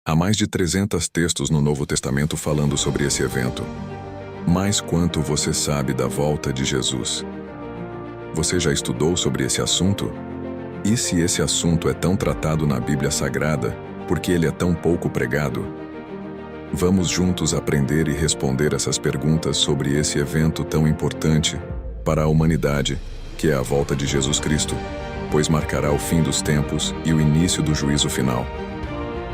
Há mais de 300 textos no Novo Testamento falando sobre esse evento. Mas quanto você sabe da volta de Jesus? Você já estudou sobre esse assunto? E se esse assunto é tão tratado na Bíblia Sagrada, por que ele é tão pouco pregado? Vamos juntos aprender e responder essas perguntas sobre esse evento tão importante para a humanidade, que é a volta de Jesus Cristo, pois marcará o fim dos tempos e o início do juízo final.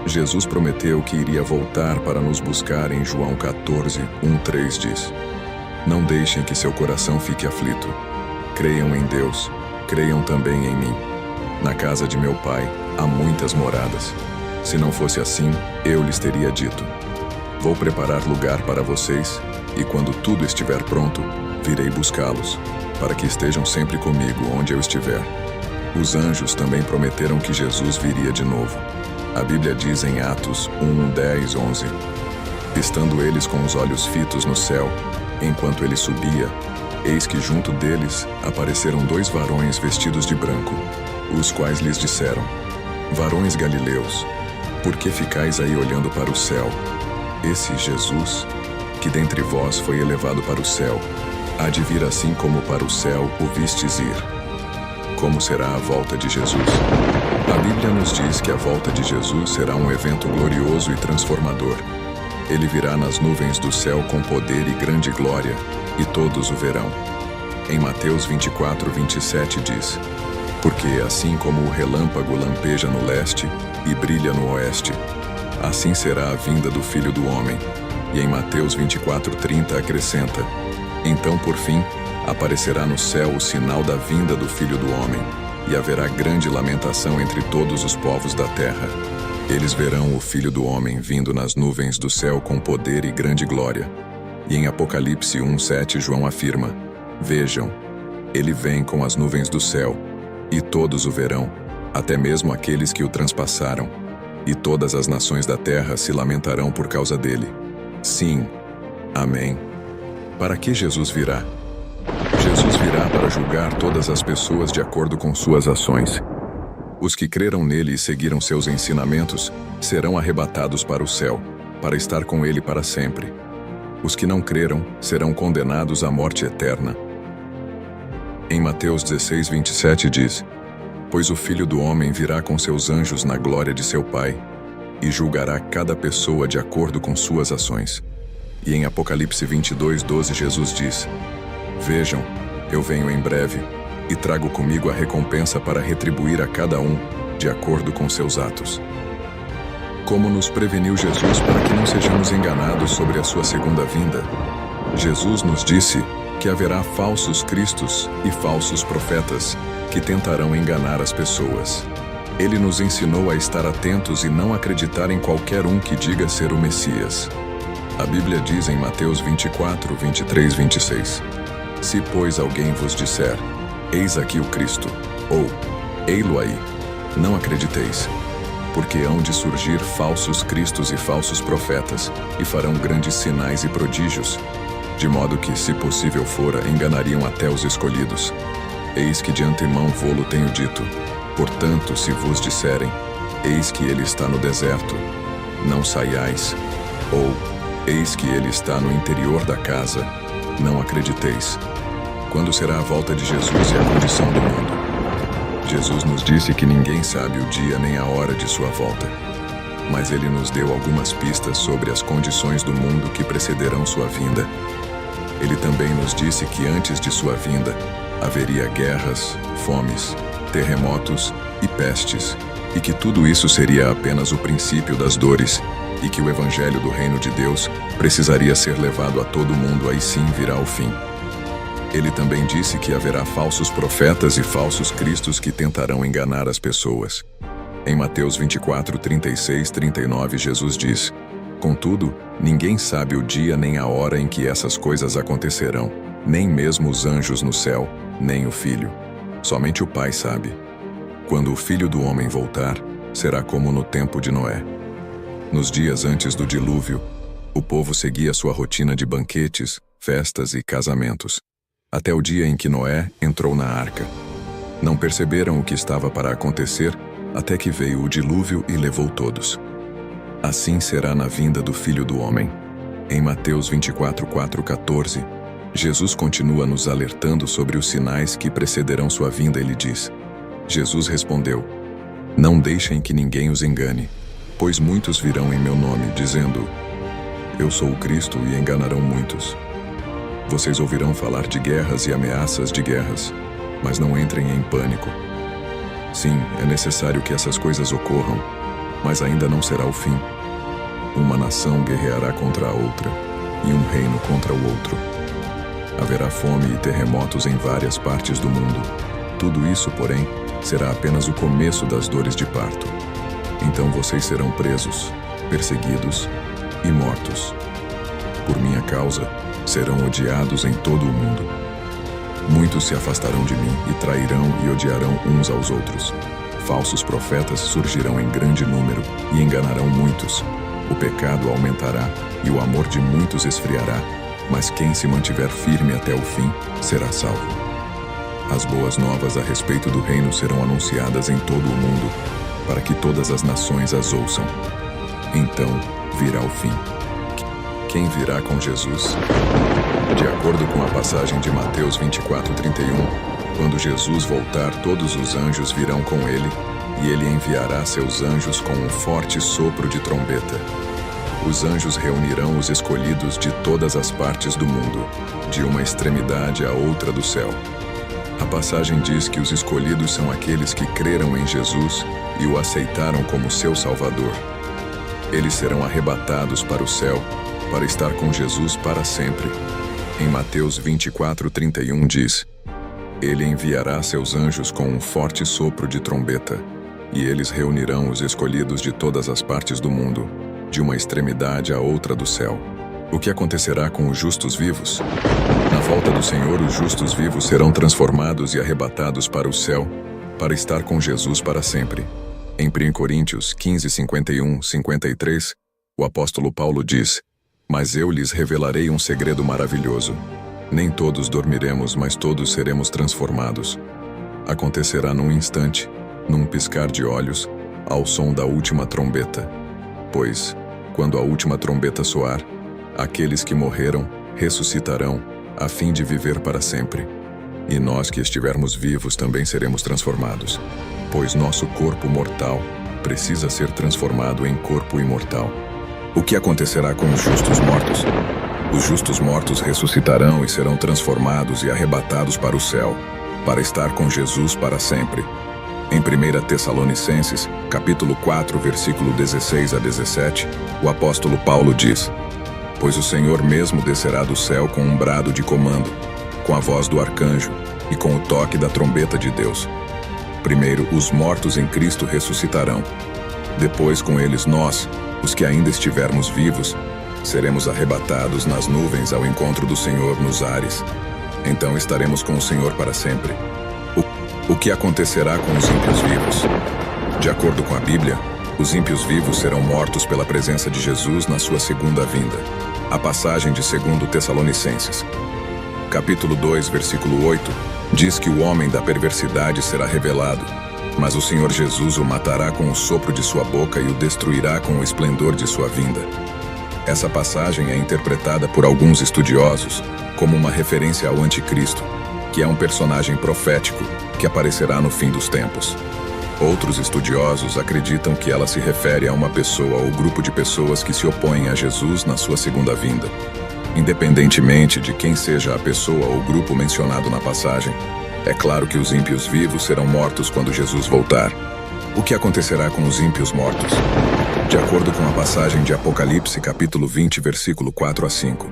Jesus prometeu que iria voltar para nos buscar em João 14, 1-3 diz: Não deixem que seu coração fique aflito. Creiam em Deus, creiam também em mim. Na casa de meu Pai há muitas moradas. Se não fosse assim, eu lhes teria dito: Vou preparar lugar para vocês, e quando tudo estiver pronto, virei buscá-los, para que estejam sempre comigo onde eu estiver. Os anjos também prometeram que Jesus viria de novo. A Bíblia diz em Atos 1, 10, 11: Estando eles com os olhos fitos no céu, enquanto ele subia, eis que junto deles apareceram 2 varões vestidos de branco, os quais lhes disseram: Varões galileus, por que ficais aí olhando para o céu? Esse Jesus, que dentre vós foi elevado para o céu, há de vir assim como para o céu o vistes ir. Como será a volta de Jesus? A Bíblia nos diz que a volta de Jesus será um evento glorioso e transformador. Ele virá nas nuvens do céu com poder e grande glória, e todos o verão. Em Mateus 24, 27 diz: Porque assim como o relâmpago lampeja no leste e brilha no oeste, assim será a vinda do Filho do Homem. E em Mateus 24, 30 acrescenta: Então, por fim, aparecerá no céu o sinal da vinda do Filho do Homem, e haverá grande lamentação entre todos os povos da terra. Eles verão o Filho do Homem vindo nas nuvens do céu com poder e grande glória. E em Apocalipse 1:7 João afirma: Vejam, ele vem com as nuvens do céu, e todos o verão, até mesmo aqueles que o transpassaram, e todas as nações da terra se lamentarão por causa dele. Sim, amém. Para que Jesus virá? Jesus virá para julgar todas as pessoas de acordo com suas ações. Os que creram nele e seguiram seus ensinamentos serão arrebatados para o céu, para estar com ele para sempre. Os que não creram serão condenados à morte eterna. Em Mateus 16, 27 diz: Pois o Filho do Homem virá com seus anjos na glória de seu Pai, e julgará cada pessoa de acordo com suas ações. E em Apocalipse 22, 12 Jesus diz: Vejam, eu venho em breve, e trago comigo a recompensa para retribuir a cada um, de acordo com seus atos. Como nos preveniu Jesus para que não sejamos enganados sobre a sua segunda vinda? Jesus nos disse que haverá falsos cristos e falsos profetas que tentarão enganar as pessoas. Ele nos ensinou a estar atentos e não acreditar em qualquer um que diga ser o Messias. A Bíblia diz em Mateus 24, 23, 26: Se, pois, alguém vos disser: Eis aqui o Cristo, ou ei-lo aí, não acrediteis, porque hão de surgir falsos cristos e falsos profetas, e farão grandes sinais e prodígios, de modo que, se possível fora, enganariam até os escolhidos. Eis que de antemão vô-lo tenho dito. Portanto, se vos disserem: Eis que ele está no deserto, não saiais, ou eis que ele está no interior da casa, não acrediteis. Quando será a volta de Jesus e a condição do mundo? Jesus nos disse que ninguém sabe o dia nem a hora de sua volta. Mas ele nos deu algumas pistas sobre as condições do mundo que precederão sua vinda. Ele também nos disse que antes de sua vinda haveria guerras, fomes, terremotos e pestes, e que tudo isso seria apenas o princípio das dores, e que o Evangelho do Reino de Deus precisaria ser levado a todo mundo, aí sim virá o fim. Ele também disse que haverá falsos profetas e falsos cristos que tentarão enganar as pessoas. Em Mateus 24, 36, 39, Jesus diz: Contudo, ninguém sabe o dia nem a hora em que essas coisas acontecerão, nem mesmo os anjos no céu, nem o Filho. Somente o Pai sabe. Quando o Filho do Homem voltar, será como no tempo de Noé. Nos dias antes do dilúvio, o povo seguia sua rotina de banquetes, festas e casamentos, até o dia em que Noé entrou na arca. Não perceberam o que estava para acontecer, até que veio o dilúvio e levou todos. Assim será na vinda do Filho do Homem. Em Mateus 24:14, Jesus continua nos alertando sobre os sinais que precederão sua vinda. Ele diz: Jesus respondeu: Não deixem que ninguém os engane, pois muitos virão em meu nome, dizendo: Eu sou o Cristo, e enganarão muitos. Vocês ouvirão falar de guerras e ameaças de guerras, mas não entrem em pânico. Sim, é necessário que essas coisas ocorram, mas ainda não será o fim. Uma nação guerreará contra a outra, e um reino contra o outro. Haverá fome e terremotos em várias partes do mundo. Tudo isso, porém, será apenas o começo das dores de parto. Então vocês serão presos, perseguidos e mortos. Por minha causa, serão odiados em todo o mundo. Muitos se afastarão de mim e trairão e odiarão uns aos outros. Falsos profetas surgirão em grande número e enganarão muitos. O pecado aumentará e o amor de muitos esfriará, mas quem se mantiver firme até o fim será salvo. As boas novas a respeito do reino serão anunciadas em todo o mundo, para que todas as nações as ouçam. Então virá o fim. Quem virá com Jesus? De acordo com a passagem de Mateus 24:31, quando Jesus voltar, todos os anjos virão com ele, e ele enviará seus anjos com um forte sopro de trombeta. Os anjos reunirão os escolhidos de todas as partes do mundo, de uma extremidade à outra do céu. A passagem diz que os escolhidos são aqueles que creram em Jesus e o aceitaram como seu Salvador. Eles serão arrebatados para o céu, para estar com Jesus para sempre. Em Mateus 24:31 diz: Ele enviará seus anjos com um forte sopro de trombeta, e eles reunirão os escolhidos de todas as partes do mundo, de uma extremidade à outra do céu. O que acontecerá com os justos vivos? Na volta do Senhor, os justos vivos serão transformados e arrebatados para o céu, para estar com Jesus para sempre. Em 1 Coríntios 15:51-53, o apóstolo Paulo diz: Mas eu lhes revelarei um segredo maravilhoso. Nem todos dormiremos, mas todos seremos transformados. Acontecerá num instante, num piscar de olhos, ao som da última trombeta. Pois, quando a última trombeta soar, aqueles que morreram ressuscitarão, a fim de viver para sempre. E nós que estivermos vivos também seremos transformados, pois nosso corpo mortal precisa ser transformado em corpo imortal. O que acontecerá com os justos mortos? Os justos mortos ressuscitarão e serão transformados e arrebatados para o céu, para estar com Jesus para sempre. Em 1 Tessalonicenses, capítulo 4, versículo 16-17, o apóstolo Paulo diz: Pois o Senhor mesmo descerá do céu com um brado de comando, com a voz do arcanjo e com o toque da trombeta de Deus. Primeiro, os mortos em Cristo ressuscitarão. Depois, com eles nós, os que ainda estivermos vivos, seremos arrebatados nas nuvens ao encontro do Senhor nos ares. Então estaremos com o Senhor para sempre. O que acontecerá com os ímpios vivos? De acordo com a Bíblia, os ímpios vivos serão mortos pela presença de Jesus na sua segunda vinda. A passagem de 2 Tessalonicenses, capítulo 2, versículo 8, diz que o homem da perversidade será revelado, mas o Senhor Jesus o matará com o sopro de sua boca e o destruirá com o esplendor de sua vinda. Essa passagem é interpretada por alguns estudiosos como uma referência ao Anticristo, que é um personagem profético que aparecerá no fim dos tempos. Outros estudiosos acreditam que ela se refere a uma pessoa ou grupo de pessoas que se opõem a Jesus na sua segunda vinda. Independentemente de quem seja a pessoa ou grupo mencionado na passagem, é claro que os ímpios vivos serão mortos quando Jesus voltar. O que acontecerá com os ímpios mortos? De acordo com a passagem de Apocalipse, capítulo 20, versículo 4-5.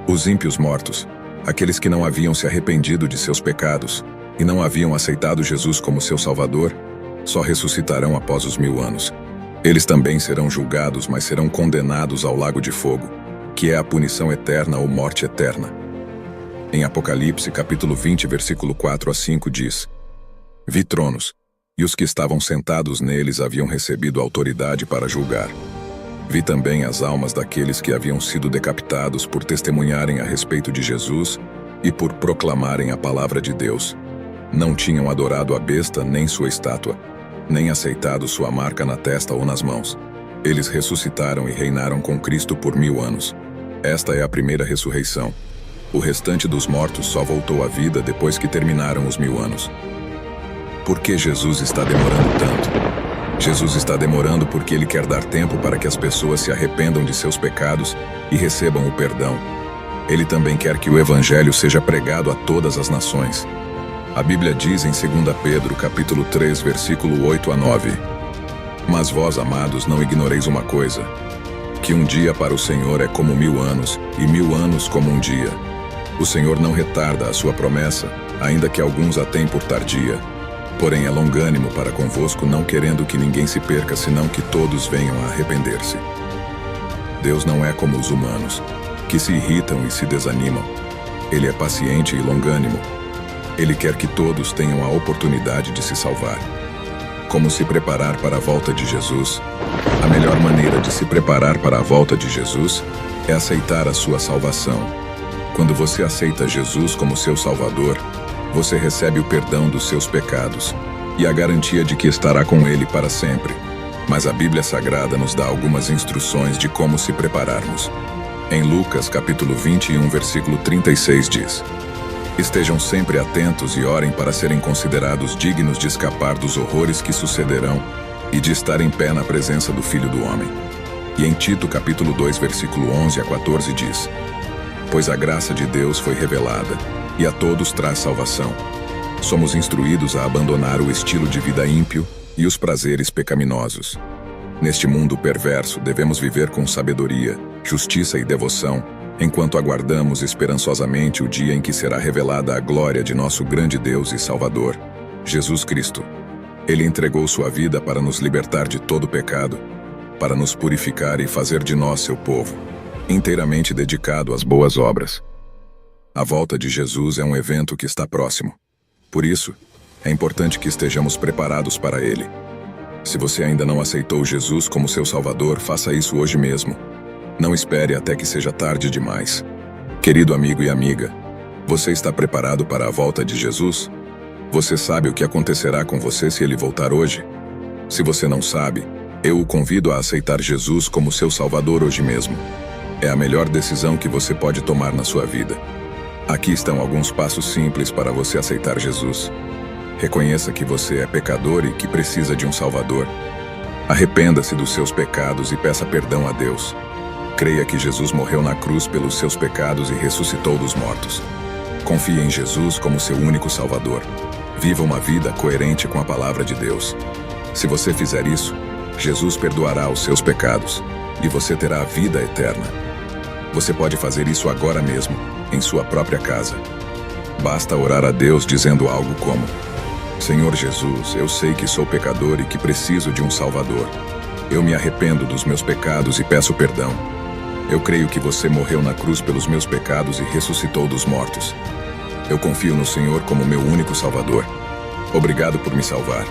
Os ímpios mortos, aqueles que não haviam se arrependido de seus pecados e não haviam aceitado Jesus como seu Salvador, só ressuscitarão após os 1000 anos. Eles também serão julgados, mas serão condenados ao lago de fogo, que é a punição eterna ou morte eterna. Em Apocalipse, capítulo 20, versículo 4-5 diz: Vi tronos, e os que estavam sentados neles haviam recebido autoridade para julgar. Vi também as almas daqueles que haviam sido decapitados por testemunharem a respeito de Jesus e por proclamarem a palavra de Deus. Não tinham adorado a besta nem sua estátua, nem aceitado sua marca na testa ou nas mãos. Eles ressuscitaram e reinaram com Cristo por 1000 anos. Esta é a primeira ressurreição. O restante dos mortos só voltou à vida depois que terminaram os 1000 anos. Por que Jesus está demorando tanto? Jesus está demorando porque Ele quer dar tempo para que as pessoas se arrependam de seus pecados e recebam o perdão. Ele também quer que o Evangelho seja pregado a todas as nações. A Bíblia diz em 2 Pedro, capítulo 3, versículo 8 a 9: Mas vós, amados, não ignoreis uma coisa, que um dia para o Senhor é como 1000 anos, e 1000 anos como um dia. O Senhor não retarda a sua promessa, ainda que alguns a tenham por tardia. Porém é longânimo para convosco, não querendo que ninguém se perca, senão que todos venham a arrepender-se. Deus não é como os humanos, que se irritam e se desanimam. Ele é paciente e longânimo. Ele quer que todos tenham a oportunidade de se salvar. Como se preparar para a volta de Jesus? A melhor maneira de se preparar para a volta de Jesus é aceitar a sua salvação. Quando você aceita Jesus como seu Salvador, você recebe o perdão dos seus pecados e a garantia de que estará com Ele para sempre. Mas a Bíblia Sagrada nos dá algumas instruções de como se prepararmos. Em Lucas, capítulo 21, versículo 36 diz: Estejam sempre atentos e orem para serem considerados dignos de escapar dos horrores que sucederão e de estar em pé na presença do Filho do Homem. E em Tito, capítulo 2, versículo 11 a 14 diz: Pois a graça de Deus foi revelada, e a todos traz salvação. Somos instruídos a abandonar o estilo de vida ímpio e os prazeres pecaminosos. Neste mundo perverso, devemos viver com sabedoria, justiça e devoção, enquanto aguardamos esperançosamente o dia em que será revelada a glória de nosso grande Deus e Salvador, Jesus Cristo. Ele entregou sua vida para nos libertar de todo pecado, para nos purificar e fazer de nós seu povo, inteiramente dedicado às boas obras. A volta de Jesus é um evento que está próximo. Por isso, é importante que estejamos preparados para ele. Se você ainda não aceitou Jesus como seu Salvador, faça isso hoje mesmo. Não espere até que seja tarde demais. Querido amigo e amiga, você está preparado para a volta de Jesus? Você sabe o que acontecerá com você se ele voltar hoje? Se você não sabe, eu o convido a aceitar Jesus como seu Salvador hoje mesmo. É a melhor decisão que você pode tomar na sua vida. Aqui estão alguns passos simples para você aceitar Jesus. Reconheça que você é pecador e que precisa de um Salvador. Arrependa-se dos seus pecados e peça perdão a Deus. Creia que Jesus morreu na cruz pelos seus pecados e ressuscitou dos mortos. Confie em Jesus como seu único Salvador. Viva uma vida coerente com a palavra de Deus. Se você fizer isso, Jesus perdoará os seus pecados e você terá a vida eterna. Você pode fazer isso agora mesmo, em sua própria casa. Basta orar a Deus dizendo algo como: Senhor Jesus, eu sei que sou pecador e que preciso de um Salvador. Eu me arrependo dos meus pecados e peço perdão. Eu creio que você morreu na cruz pelos meus pecados e ressuscitou dos mortos. Eu confio no Senhor como meu único Salvador. Obrigado por me salvar.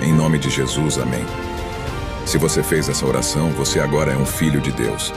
Em nome de Jesus, amém. Se você fez essa oração, você agora é um filho de Deus.